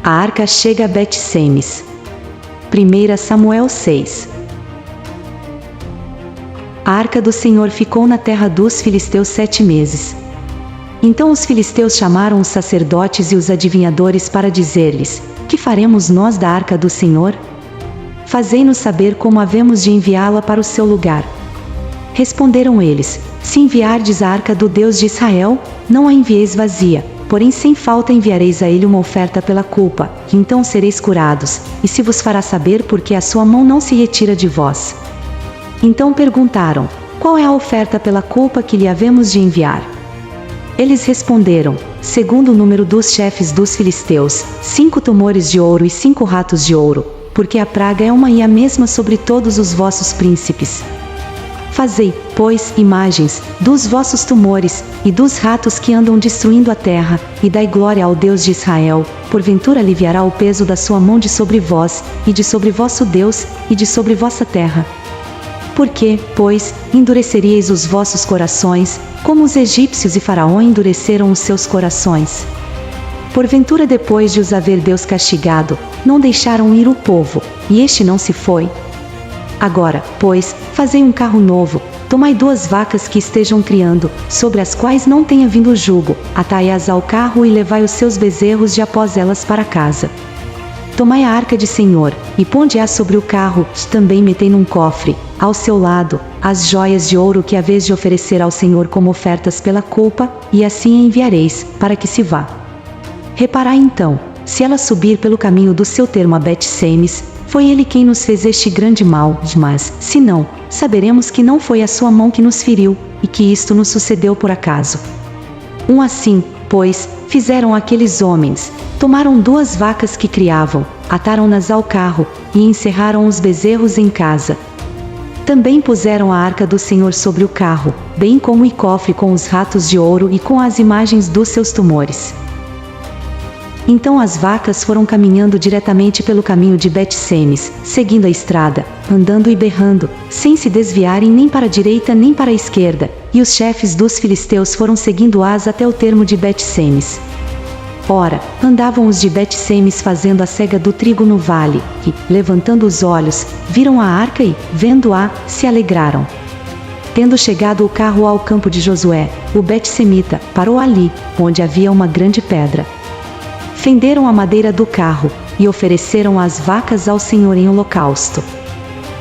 A arca chega a Bet-Semes. 1 Samuel 6. A arca do Senhor ficou na terra dos filisteus 7 meses. Então os filisteus chamaram os sacerdotes e os adivinhadores para dizer-lhes: que faremos nós da arca do Senhor? Fazei-nos saber como havemos de enviá-la para o seu lugar. Responderam eles: se enviardes a arca do Deus de Israel, não a envieis vazia, porém sem falta enviareis a ele uma oferta pela culpa, que então sereis curados, e se vos fará saber porque a sua mão não se retira de vós. Então perguntaram: qual é a oferta pela culpa que lhe havemos de enviar? Eles responderam: segundo o número dos chefes dos filisteus, 5 tumores de ouro e 5 ratos de ouro, porque a praga é uma e a mesma sobre todos os vossos príncipes. Fazei, pois, imagens dos vossos tumores e dos ratos que andam destruindo a terra, e dai glória ao Deus de Israel, porventura aliviará o peso da sua mão de sobre vós, e de sobre vosso Deus, e de sobre vossa terra. Por que, pois, endureceríeis os vossos corações, como os egípcios e Faraó endureceram os seus corações? Porventura depois de os haver Deus castigado, não deixaram ir o povo, e este não se foi? Agora, pois, fazei um carro novo, tomai 2 vacas que estejam criando, sobre as quais não tenha vindo jugo, atai-as ao carro e levai os seus bezerros de após elas para casa. Tomai a arca de Senhor, e ponde-a sobre o carro, também metei num cofre, ao seu lado, as joias de ouro que haveis de oferecer ao Senhor como ofertas pela culpa, e assim a enviareis, para que se vá. Reparai então, se ela subir pelo caminho do seu termo a Bet-Semes, foi ele quem nos fez este grande mal, mas, se não, saberemos que não foi a sua mão que nos feriu, e que isto nos sucedeu por acaso. Assim, pois, fizeram aqueles homens: tomaram 2 vacas que criavam, ataram-nas ao carro, e encerraram os bezerros em casa. Também puseram a arca do Senhor sobre o carro, bem como o cofre com os ratos de ouro e com as imagens dos seus tumores. Então as vacas foram caminhando diretamente pelo caminho de Bet-Semes, seguindo a estrada, andando e berrando, sem se desviarem nem para a direita nem para a esquerda, e os chefes dos filisteus foram seguindo-as até o termo de Bet-Semes. Ora, andavam os de Bet-Semes fazendo a cega do trigo no vale, e, levantando os olhos, viram a arca e, vendo-a, se alegraram. Tendo chegado o carro ao campo de Josué, o Bet-Semita parou ali, onde havia uma grande pedra. Fenderam a madeira do carro, e ofereceram as vacas ao Senhor em holocausto.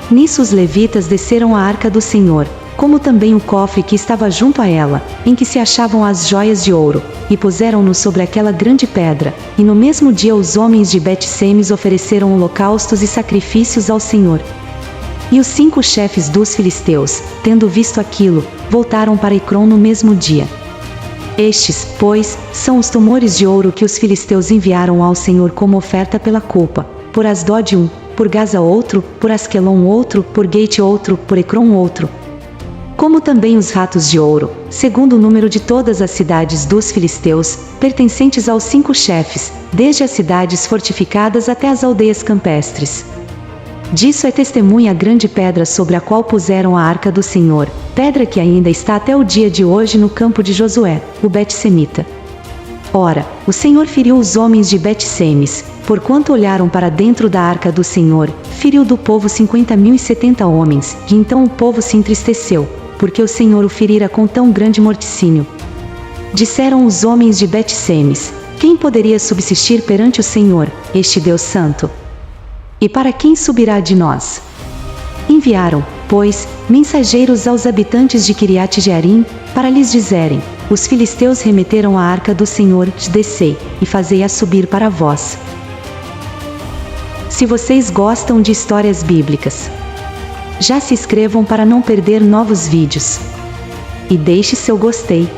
Nisso os levitas desceram a arca do Senhor, como também o cofre que estava junto a ela, em que se achavam as joias de ouro, e puseram-no sobre aquela grande pedra, e no mesmo dia os homens de Bet-Semes ofereceram holocaustos e sacrifícios ao Senhor. E os 5 chefes dos filisteus, tendo visto aquilo, voltaram para Ecrom no mesmo dia. Estes, pois, são os tumores de ouro que os filisteus enviaram ao Senhor como oferta pela culpa: por Asdod 1, por Gaza outro, por Asquelon outro, por Gate outro, por Ecrom outro. Como também os ratos de ouro, segundo o número de todas as cidades dos filisteus, pertencentes aos 5 chefes, desde as cidades fortificadas até as aldeias campestres. Disso é testemunha a grande pedra sobre a qual puseram a arca do Senhor, pedra que ainda está até o dia de hoje no campo de Josué, o Bet-Semita. Ora, o Senhor feriu os homens de Bet-Semes, porquanto olharam para dentro da arca do Senhor, feriu do povo 50.070 homens, e então o povo se entristeceu, porque o Senhor o ferira com tão grande morticínio. Disseram os homens de Bet-Semes: quem poderia subsistir perante o Senhor, este Deus Santo? E para quem subirá de nós? Enviaram, pois, mensageiros aos habitantes de Kiriat-Jearim, para lhes dizerem: os filisteus remeteram a arca do Senhor, descei, e fazei-a subir para vós. Se vocês gostam de histórias bíblicas, já se inscrevam para não perder novos vídeos. E deixe seu gostei.